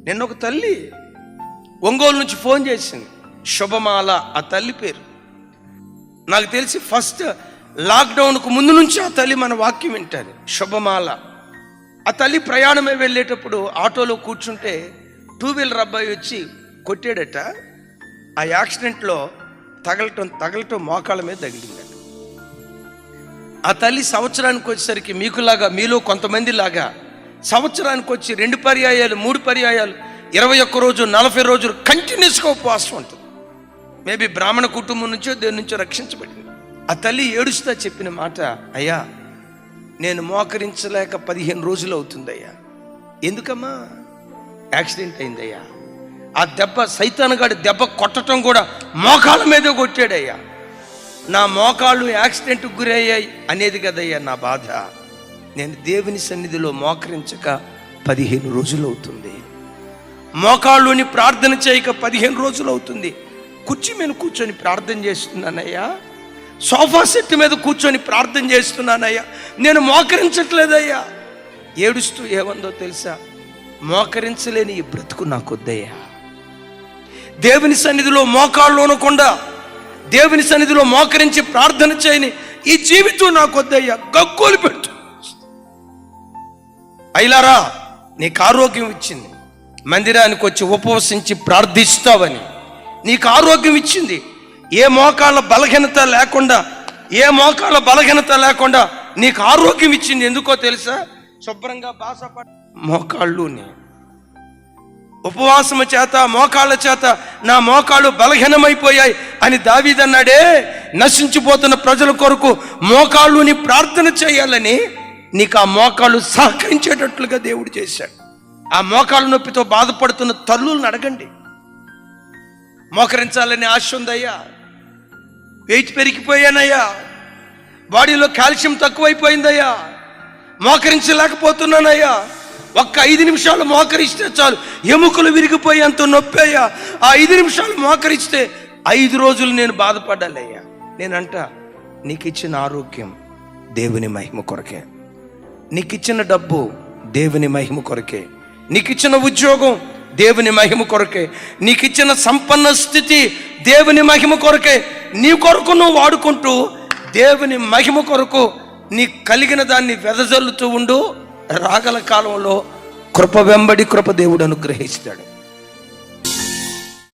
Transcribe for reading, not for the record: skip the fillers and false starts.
నిన్న ఒక తల్లి ఒంగోలు నుంచి ఫోన్ చేసింది, శుభమాల ఆ తల్లి పేరు. నాకు తెలిసి ఫస్ట్ లాక్డౌన్కు ముందు నుంచి ఆ తల్లి మన వాక్యం వింటారు. శుభమాల ఆ తల్లి ప్రయాణమే వెళ్ళేటప్పుడు ఆటోలో కూర్చుంటే 2 వీలర్ అబ్బాయి వచ్చి కొట్టాడట. ఆ యాక్సిడెంట్లో తగలటం మోకాళ్ళ మీద తగిలిందట. ఆ తల్లి సంవత్సరానికి వచ్చేసరికి మీలో కొంతమంది లాగా సంవత్సరానికి వచ్చి 2 పర్యాయాలు 3 పర్యాయాలు 21 రోజు 40 రోజులు కంటిన్యూస్గా ఉపవాసం ఉంటుంది. మేబీ బ్రాహ్మణ కుటుంబం నుంచో దేని నుంచో రక్షించబడింది. ఆ తల్లి ఏడుస్తా చెప్పిన మాట, అయ్యా నేను మోకరించలేక 15 రోజులు అవుతుందయ్యా. ఎందుకమ్మా? యాక్సిడెంట్ అయిందయ్యా. ఆ దెబ్బ సైతానుగాడి దెబ్బ కొట్టడం కూడా మోకాళ్ళ మీద కొట్టాడయ్యా. నా మోకాళ్ళు యాక్సిడెంట్కి గురయ్యాయి అనేది కదయ్యా నా బాధ. నేను దేవుని సన్నిధిలో మోకరించక 15 రోజులు అవుతుంది. మోకాళ్ళుని ప్రార్థన చేయక 15 రోజులు అవుతుంది. కుర్చీ మీద కూర్చొని ప్రార్థన చేస్తున్నానయ్యా, సోఫా సెట్ మీద కూర్చొని ప్రార్థన చేస్తున్నానయ్యా, నేను మోకరించట్లేదయ్యా. ఏడుస్తూ ఏమందో తెలుసా? మోకరించలేని ఈ బ్రతుకు నాకొద్దయ్యా. దేవుని సన్నిధిలో మోకాళ్ళు అనకుండా దేవుని సన్నిధిలో మోకరించి ప్రార్థన చేయని ఈ జీవితం నాకొద్దయ్యా. గగ్గోలు పెట్టు. అయిలారా, నీకు ఆరోగ్యం ఇచ్చింది, మందిరానికి వచ్చి ఉపవసించి ప్రార్థిస్తావని నీకు ఆరోగ్యం ఇచ్చింది. ఏ మోకాళ్ళ బలహీనత లేకుండా నీకు ఆరోగ్యం ఇచ్చింది. ఎందుకో తెలుసా? శుభ్రంగా బాసపడ మోకాళ్ళుని ఉపవాసము చేత మోకాళ్ళ చేత నా మోకాళ్ళు బలహీనమైపోయాయి అని దావీదన్నాడే. నశించిపోతున్న ప్రజల కొరకు మోకాళ్ళుని ప్రార్థన చేయాలని నీకు ఆ మోకాళ్ళు సహకరించేటట్లుగా దేవుడు చేశాడు. ఆ మోకాళ్ళ నొప్పితో బాధపడుతున్న తల్లులను అడగండి. మోకరించాలని ఆశ ఉందయ్యా, వెయిట్ పెరిగిపోయానయ్యా, బాడీలో కాల్షియం తక్కువైపోయిందయ్యా, మోకరించలేకపోతున్నానయ్యా, ఒక్క 5 నిమిషాలు మోకరిస్తే చాలు ఎముకలు విరిగిపోయేంత నొప్పి అయ్యా. ఆ 5 నిమిషాలు మోకరిస్తే 5 రోజులు నేను బాధపడాలయ్యా. నేనంట, నీకు ఇచ్చిన ఆరోగ్యం దేవుని మహిమ కొరకే, నీకు ఇచ్చిన డబ్బు దేవుని మహిమ కొరకే, నీకు ఇచ్చిన ఉద్యోగం దేవుని మహిమ కొరకే, నీకు ఇచ్చిన సంపన్న స్థితి దేవుని మహిమ కొరకే. నీ కొరకు నువ్వు వాడుకుంటూ దేవుని మహిమ కొరకు నీకు కలిగిన దాన్ని వెదజల్లుతూ ఉండు. రాగల కాలంలో కృప వెంబడి కృప దేవుడు అనుగ్రహిస్తాడు.